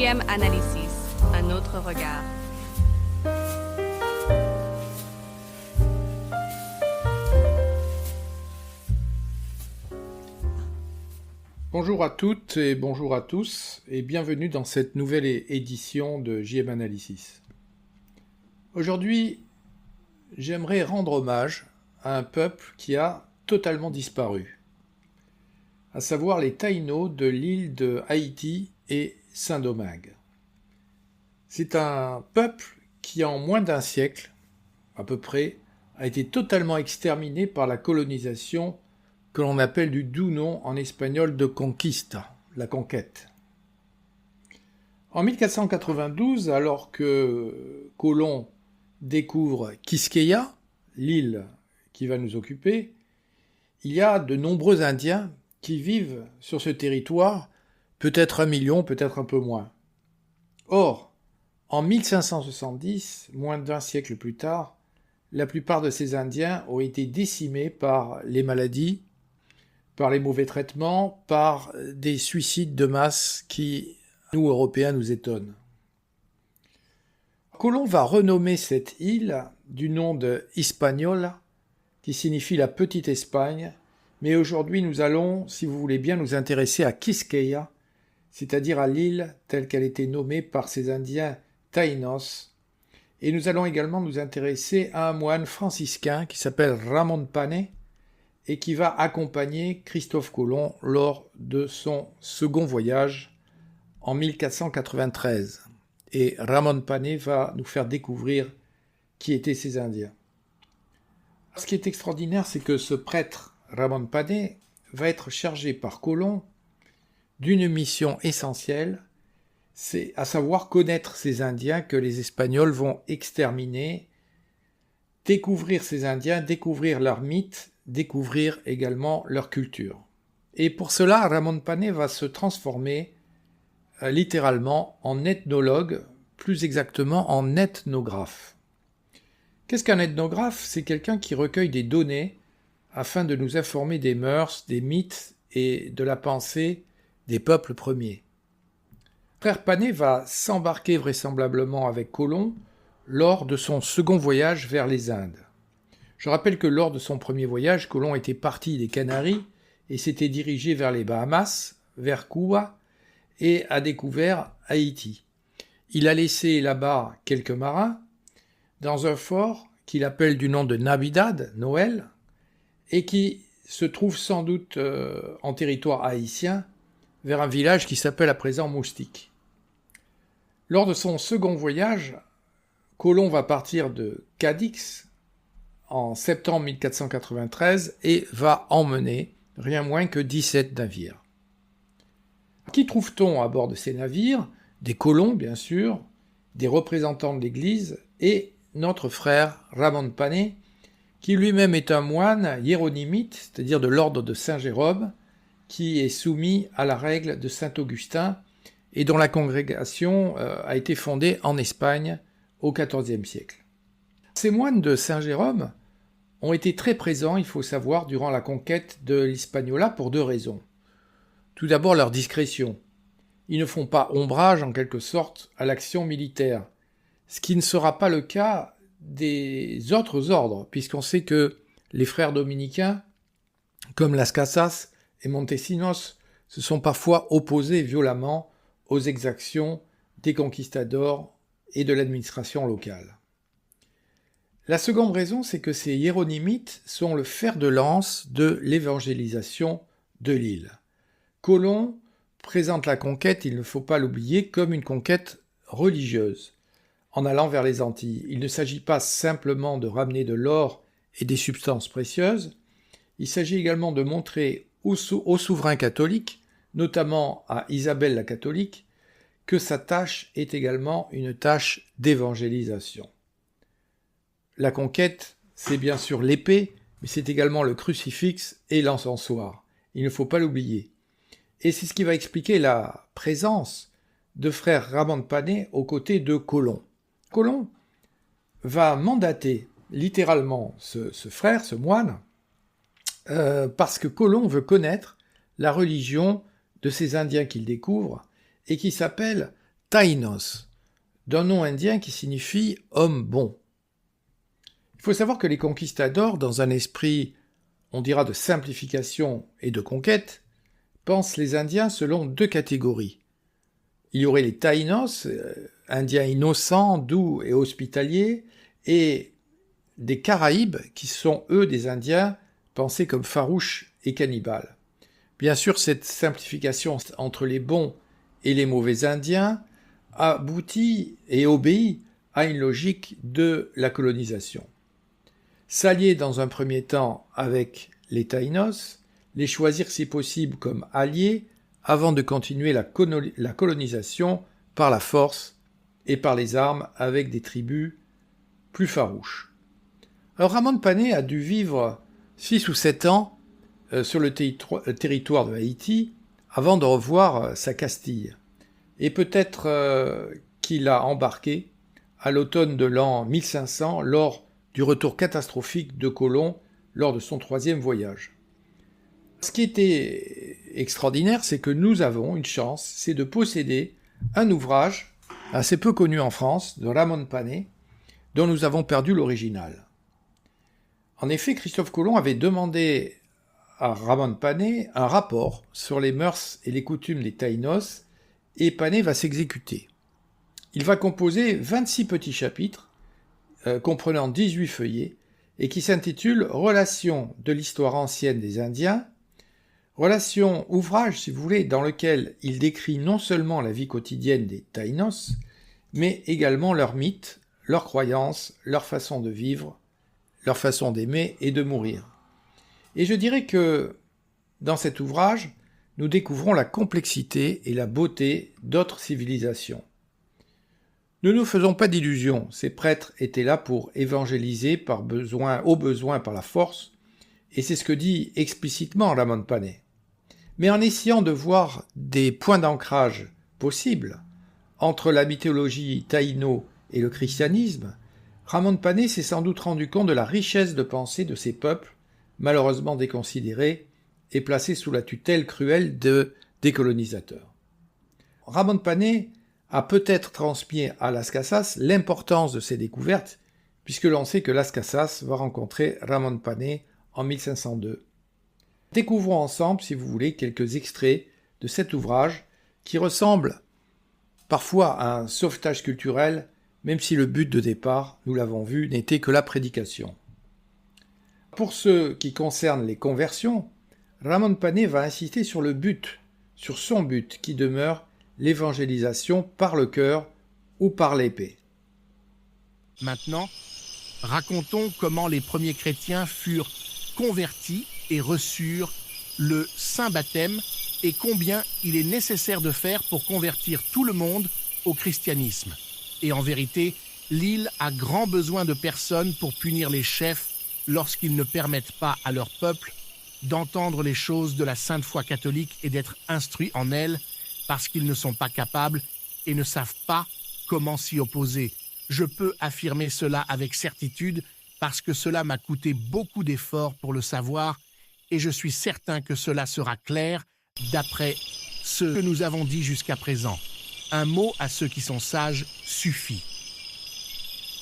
JM Analysis, un autre regard. Bonjour à toutes et bonjour à tous et bienvenue dans cette nouvelle édition de JM Analysis. Aujourd'hui, j'aimerais rendre hommage à un peuple qui a totalement disparu, à savoir les Taïnos de l'île de Haïti et Saint-Domingue. C'est un peuple qui en moins d'un siècle, à peu près, a été totalement exterminé par la colonisation que l'on appelle du doux nom en espagnol de conquista, la conquête. En 1492, alors que Colomb découvre Quisqueya, l'île qui va nous occuper, il y a de nombreux Indiens qui vivent sur ce territoire, peut-être 1 million, peut-être un peu moins. Or, en 1570, moins d'un siècle plus tard, la plupart de ces Indiens ont été décimés par les maladies, par les mauvais traitements, par des suicides de masse qui, nous, Européens, nous étonnent. Colomb va renommer cette île du nom de Hispaniola, qui signifie la petite Espagne, mais aujourd'hui nous allons, si vous voulez bien, nous intéresser à Quisqueya, c'est-à-dire à l'île telle qu'elle était nommée par ces Indiens Taïnos, et nous allons également nous intéresser à un moine franciscain qui s'appelle Ramon Panay, et qui va accompagner Christophe Colomb lors de son second voyage en 1493. Et Ramon Panay va nous faire découvrir qui étaient ces Indiens. Ce qui est extraordinaire, c'est que ce prêtre, Ramon Panay, va être chargé par Colomb d'une mission essentielle, c'est à savoir connaître ces Indiens que les Espagnols vont exterminer, découvrir ces Indiens, découvrir leurs mythes, découvrir également leur culture. Et pour cela, Ramon Panay va se transformer littéralement en ethnologue, plus exactement en ethnographe. Qu'est-ce qu'un ethnographe ? C'est quelqu'un qui recueille des données afin de nous informer des mœurs, des mythes et de la pensée des peuples premiers. Frère Panay va s'embarquer vraisemblablement avec Colomb lors de son second voyage vers les Indes. Je rappelle que lors de son premier voyage, Colomb était parti des Canaries et s'était dirigé vers les Bahamas, vers Cuba, et a découvert Haïti. Il a laissé là-bas quelques marins, dans un fort qu'il appelle du nom de Navidad, Noël, et qui se trouve sans doute en territoire haïtien, vers un village qui s'appelle à présent Moustique. Lors de son second voyage, Colomb va partir de Cadix, en septembre 1493 et va emmener rien moins que 17 navires. Qui trouve-t-on à bord de ces navires ? Des colons, bien sûr, des représentants de l'Église et notre frère Ramon Panay, qui lui-même est un moine hiéronymite, c'est-à-dire de l'ordre de Saint-Jérôme, qui est soumis à la règle de Saint-Augustin et dont la congrégation a été fondée en Espagne au XIVe siècle. Ces moines de Saint-Jérôme ont été très présents, il faut savoir, durant la conquête de l'Hispaniola pour deux raisons. Tout d'abord, leur discrétion. Ils ne font pas ombrage, en quelque sorte, à l'action militaire, ce qui ne sera pas le cas des autres ordres, puisqu'on sait que les frères dominicains, comme Las Casas et Montesinos, se sont parfois opposés violemment aux exactions des conquistadors et de l'administration locale. La seconde raison, c'est que ces hiéronymites sont le fer de lance de l'évangélisation de l'île. Colomb présente la conquête, il ne faut pas l'oublier, comme une conquête religieuse, en allant vers les Antilles. Il ne s'agit pas simplement de ramener de l'or et des substances précieuses, il s'agit également de montrer aux souverains catholiques, notamment à Isabelle la catholique, que sa tâche est également une tâche d'évangélisation. La conquête, c'est bien sûr l'épée, mais c'est également le crucifix et l'encensoir. Il ne faut pas l'oublier. Et c'est ce qui va expliquer la présence de frère Ramon Panay aux côtés de Colomb. Colomb va mandater littéralement ce frère, ce moine, parce que Colomb veut connaître la religion de ces Indiens qu'il découvre et qui s'appelle Taínos, d'un nom indien qui signifie « homme bon ». Il faut savoir que les conquistadors, dans un esprit, on dira, de simplification et de conquête, pensent les Indiens selon deux catégories. Il y aurait les Taínos, Indiens innocents, doux et hospitaliers, et des Caraïbes, qui sont eux des Indiens pensés comme farouches et cannibales. Bien sûr, cette simplification entre les bons et les mauvais Indiens aboutit et obéit à une logique de la colonisation. S'allier dans un premier temps avec les Taínos, les choisir si possible comme alliés avant de continuer la colonisation par la force et par les armes avec des tribus plus farouches. Alors Ramon Panay a dû vivre 6 ou 7 ans sur le territoire de Haïti avant de revoir sa Castille. Et peut-être qu'il a embarqué à l'automne de l'an 1500 lors du retour catastrophique de Colomb lors de son 3e voyage. Ce qui était extraordinaire, c'est que nous avons une chance, c'est de posséder un ouvrage assez peu connu en France, de Ramon Panay, dont nous avons perdu l'original. En effet, Christophe Colomb avait demandé à Ramon Panay un rapport sur les mœurs et les coutumes des Taínos, et Panay va s'exécuter. Il va composer 26 petits chapitres, comprenant 18 feuillets, et qui s'intitule « Relations de l'histoire ancienne des Indiens », ouvrage, si vous voulez, dans lequel il décrit non seulement la vie quotidienne des Taínos, mais également leurs mythes, leurs croyances, leur façon de vivre, leur façon d'aimer et de mourir. Et je dirais que, dans cet ouvrage, nous découvrons la complexité et la beauté d'autres civilisations. Ne nous faisons pas d'illusions, ces prêtres étaient là pour évangéliser au besoin par la force, et c'est ce que dit explicitement Ramon Panay. Mais en essayant de voir des points d'ancrage possibles entre la mythologie taïno et le christianisme, Ramon Panay s'est sans doute rendu compte de la richesse de pensée de ces peuples, malheureusement déconsidérés et placés sous la tutelle cruelle des colonisateurs. Ramon Panay a peut-être transmis à Las Casas l'importance de ces découvertes, puisque l'on sait que Las Casas va rencontrer Ramon Panay en 1502. Découvrons ensemble, si vous voulez, quelques extraits de cet ouvrage qui ressemble parfois à un sauvetage culturel, même si le but de départ, nous l'avons vu, n'était que la prédication. Pour ce qui concerne les conversions, Ramon Panay va insister sur son but qui demeure l'évangélisation par le cœur ou par l'épée. Maintenant, racontons comment les premiers chrétiens furent convertis et reçurent le saint baptême et combien il est nécessaire de faire pour convertir tout le monde au christianisme. Et en vérité, l'île a grand besoin de personnes pour punir les chefs lorsqu'ils ne permettent pas à leur peuple d'entendre les choses de la sainte foi catholique et d'être instruits en elles parce qu'ils ne sont pas capables et ne savent pas comment s'y opposer. Je peux affirmer cela avec certitude parce que cela m'a coûté beaucoup d'efforts pour le savoir et je suis certain que cela sera clair d'après ce que nous avons dit jusqu'à présent. Un mot à ceux qui sont sages suffit.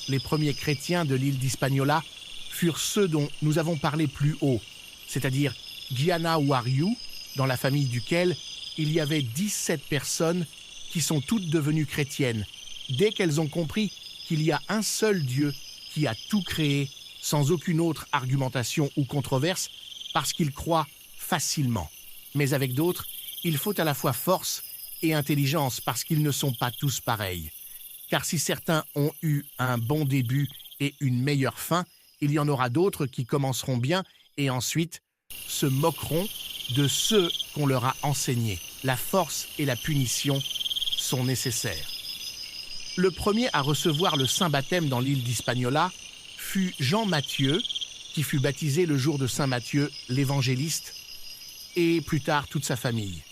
Les premiers chrétiens de l'île d'Hispaniola furent ceux dont nous avons parlé plus haut, c'est-à-dire Gianna Wariou, dans la famille duquel il y avait 17 personnes qui sont toutes devenues chrétiennes, dès qu'elles ont compris qu'il y a un seul Dieu qui a tout créé sans aucune autre argumentation ou controverse, parce qu'ils croient facilement. Mais avec d'autres, il faut à la fois force et intelligence, parce qu'ils ne sont pas tous pareils. Car si certains ont eu un bon début et une meilleure fin, il y en aura d'autres qui commenceront bien et ensuite se moqueront de ceux qu'on leur a enseignés. La force et la punition sont nécessaires. Le premier à recevoir le saint baptême dans l'île d'Hispaniola fut Jean Matthieu, qui fut baptisé le jour de Saint Matthieu, l'évangéliste, et plus tard toute sa famille.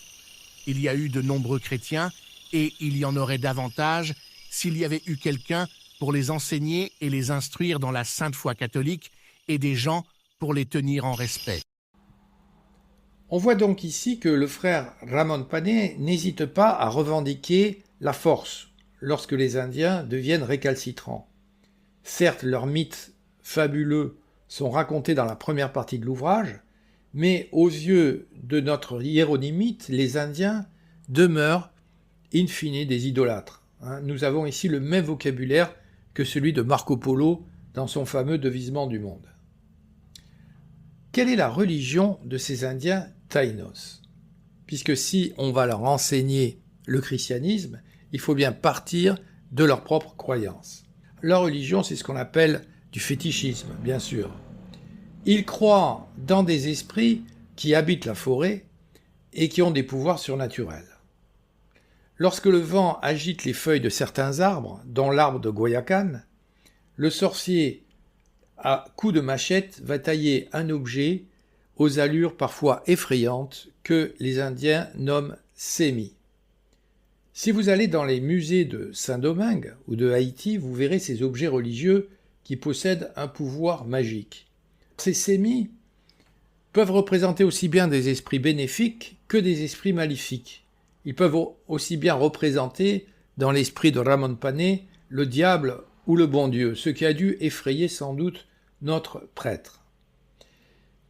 Il y a eu de nombreux chrétiens, et il y en aurait davantage s'il y avait eu quelqu'un pour les enseigner et les instruire dans la sainte foi catholique, et des gens pour les tenir en respect. On voit donc ici que le frère Ramon Pane n'hésite pas à revendiquer la force lorsque les Indiens deviennent récalcitrants. Certes, leurs mythes fabuleux sont racontés dans la première partie de l'ouvrage, mais aux yeux de notre hiéronymite, les Indiens demeurent in fine des idolâtres. Nous avons ici le même vocabulaire que celui de Marco Polo dans son fameux Devisement du monde. Quelle est la religion de ces Indiens Taïnos? Puisque si on va leur enseigner le christianisme, il faut bien partir de leur propre croyance. Leur religion, c'est ce qu'on appelle du fétichisme, bien sûr. Ils croient dans des esprits qui habitent la forêt et qui ont des pouvoirs surnaturels. Lorsque le vent agite les feuilles de certains arbres, dont l'arbre de Guayacan, le sorcier, à coups de machette, va tailler un objet aux allures parfois effrayantes que les Indiens nomment sémis. Si vous allez dans les musées de Saint-Domingue ou de Haïti, vous verrez ces objets religieux qui possèdent un pouvoir magique. Ces sémis peuvent représenter aussi bien des esprits bénéfiques que des esprits maléfiques. Ils peuvent aussi bien représenter, dans l'esprit de Ramon Pane, le diable ou le bon Dieu, ce qui a dû effrayer sans doute notre prêtre.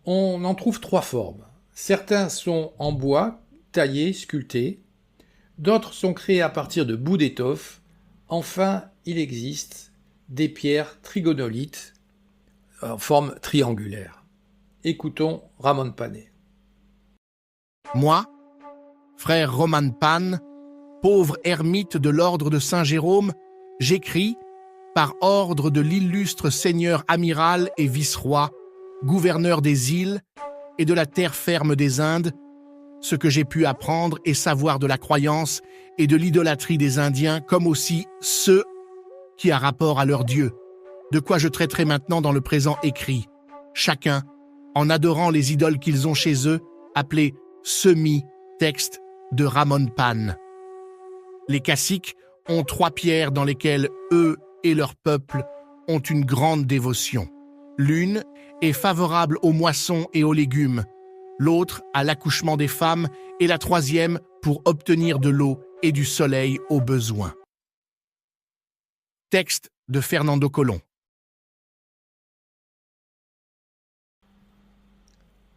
On en trouve trois formes. Certains sont en bois, taillés, sculptés. D'autres sont créés à partir de bouts d'étoffe. Enfin, il existe des pierres trigonolites en forme triangulaire. Écoutons Ramon Pane. Moi, frère Roman Pan, pauvre ermite de l'ordre de Saint-Jérôme, j'écris, par ordre de l'illustre seigneur amiral et vice-roi, gouverneur des îles et de la terre ferme des Indes, ce que j'ai pu apprendre et savoir de la croyance et de l'idolâtrie des Indiens, comme aussi ceux qui a rapport à leur Dieu, de quoi je traiterai maintenant dans le présent écrit, chacun en adorant les idoles qu'ils ont chez eux, appelés semi-textes de Ramon Pan. Les caciques ont trois pierres dans lesquelles eux et leur peuple ont une grande dévotion. L'une est favorable aux moissons et aux légumes, l'autre à l'accouchement des femmes et la troisième pour obtenir de l'eau et du soleil au besoin. Texte de Fernando Colón.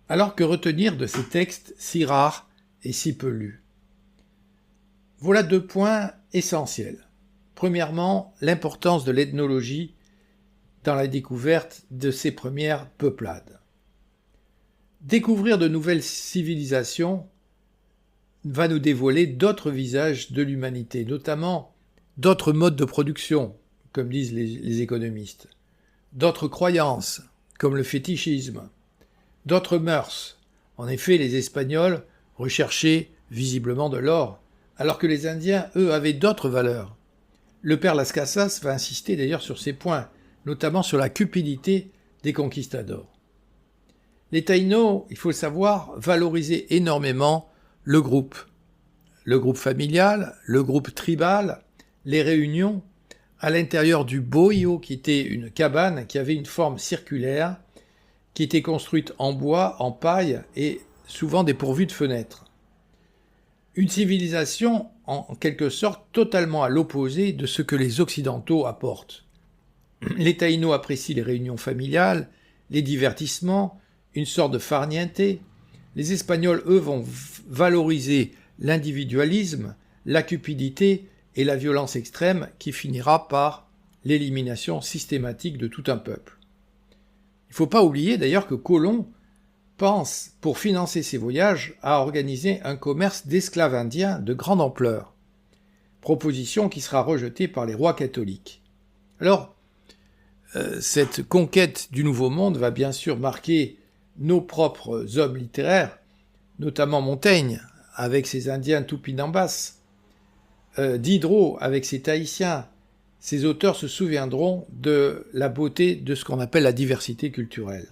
Alors que retenir de ces textes si rares et si peu lus? Voilà deux points essentiels. Premièrement, l'importance de l'ethnologie dans la découverte de ces premières peuplades. Découvrir de nouvelles civilisations va nous dévoiler d'autres visages de l'humanité, notamment d'autres modes de production, comme disent les économistes, d'autres croyances, comme le fétichisme, d'autres mœurs. En effet, les Espagnols recherchaient visiblement de l'or, alors que les Indiens, eux, avaient d'autres valeurs. Le père Las Casas va insister d'ailleurs sur ces points, notamment sur la cupidité des conquistadors. Les Taïnos, il faut le savoir, valorisaient énormément le groupe familial, le groupe tribal, les réunions, à l'intérieur du bohio, qui était une cabane qui avait une forme circulaire, qui était construite en bois, en paille et souvent dépourvue de fenêtres. Une civilisation, en quelque sorte, totalement à l'opposé de ce que les Occidentaux apportent. Les Taïnos apprécient les réunions familiales, les divertissements, une sorte de farniente. Les Espagnols, eux, vont valoriser l'individualisme, la cupidité et la violence extrême qui finira par l'élimination systématique de tout un peuple. Il ne faut pas oublier d'ailleurs que Colomb pense, pour financer ses voyages, à organiser un commerce d'esclaves indiens de grande ampleur, proposition qui sera rejetée par les rois catholiques. Alors, cette conquête du Nouveau Monde va bien sûr marquer nos propres hommes littéraires, notamment Montaigne, avec ses Indiens Tupinambas, Diderot, avec ses Tahitiens. Ces auteurs se souviendront de la beauté de ce qu'on appelle la diversité culturelle.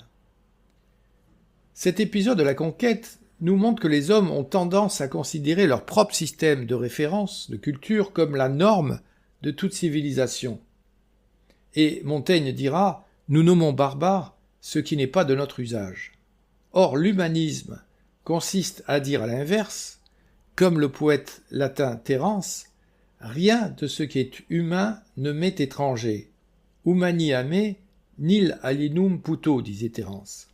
Cet épisode de la conquête nous montre que les hommes ont tendance à considérer leur propre système de référence, de culture, comme la norme de toute civilisation. Et Montaigne dira « Nous nommons barbare ce qui n'est pas de notre usage ». Or, l'humanisme consiste à dire à l'inverse, comme le poète latin Terence, « Rien de ce qui est humain ne m'est étranger. Humani a me, nil alienum puto » disait Terence.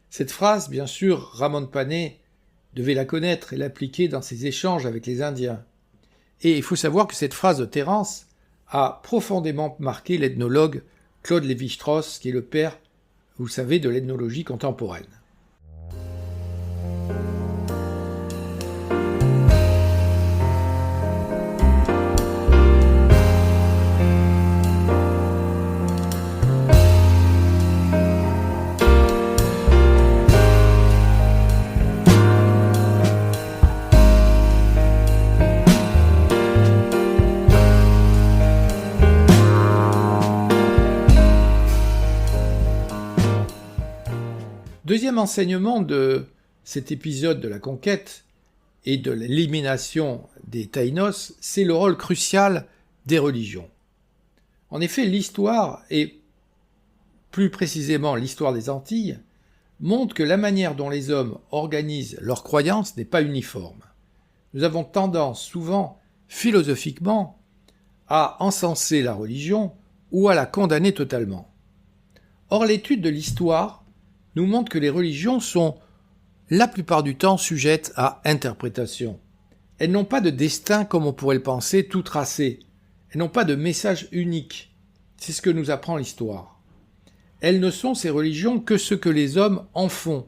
Cette phrase, bien sûr, Ramon Panet devait la connaître et l'appliquer dans ses échanges avec les Indiens. Et il faut savoir que cette phrase de Terence a profondément marqué l'ethnologue Claude Lévi-Strauss, qui est le père, vous savez, de l'ethnologie contemporaine. Deuxième enseignement de cet épisode de la conquête et de l'élimination des Taïnos, c'est le rôle crucial des religions. En effet, l'histoire, et plus précisément l'histoire des Antilles, montre que la manière dont les hommes organisent leurs croyances n'est pas uniforme. Nous avons tendance, souvent, philosophiquement, à encenser la religion ou à la condamner totalement. Or, l'étude de l'histoire nous montre que les religions sont la plupart du temps sujettes à interprétation. Elles n'ont pas de destin comme on pourrait le penser, tout tracé. Elles n'ont pas de message unique. C'est ce que nous apprend l'histoire. Elles ne sont, ces religions, que ce que les hommes en font,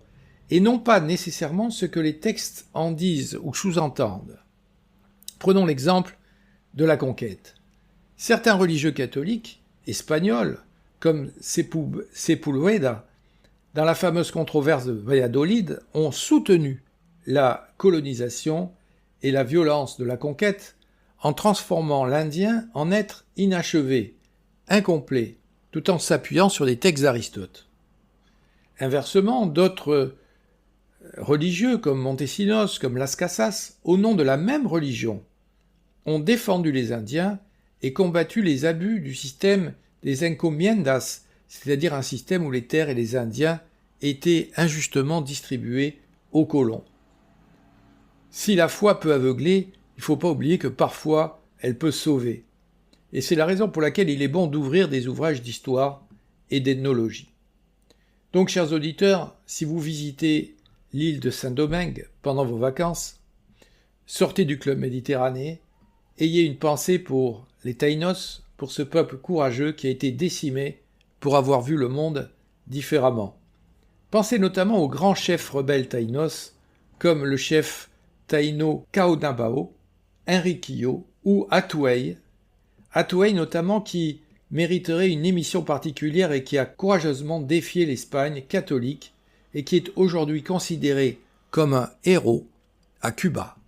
et non pas nécessairement ce que les textes en disent ou sous-entendent. Prenons l'exemple de la conquête. Certains religieux catholiques, espagnols, comme Sepúlveda, dans la fameuse controverse de Valladolid, ont soutenu la colonisation et la violence de la conquête en transformant l'Indien en être inachevé, incomplet, tout en s'appuyant sur des textes d'Aristote. Inversement, d'autres religieux comme Montesinos, comme Las Casas, au nom de la même religion, ont défendu les Indiens et combattu les abus du système des encomiendas, c'est-à-dire un système où les terres et les Indiens étaient injustement distribués aux colons. Si la foi peut aveugler, il ne faut pas oublier que parfois elle peut sauver. Et c'est la raison pour laquelle il est bon d'ouvrir des ouvrages d'histoire et d'ethnologie. Donc, chers auditeurs, si vous visitez l'île de Saint-Domingue pendant vos vacances, sortez du club méditerranéen, ayez une pensée pour les Taïnos, pour ce peuple courageux qui a été décimé pour avoir vu le monde différemment. Pensez notamment aux grands chefs rebelles taïnos, comme le chef taïno Caonabao, Henriquillo ou Atuey. Atuey notamment qui mériterait une émission particulière et qui a courageusement défié l'Espagne catholique et qui est aujourd'hui considéré comme un héros à Cuba.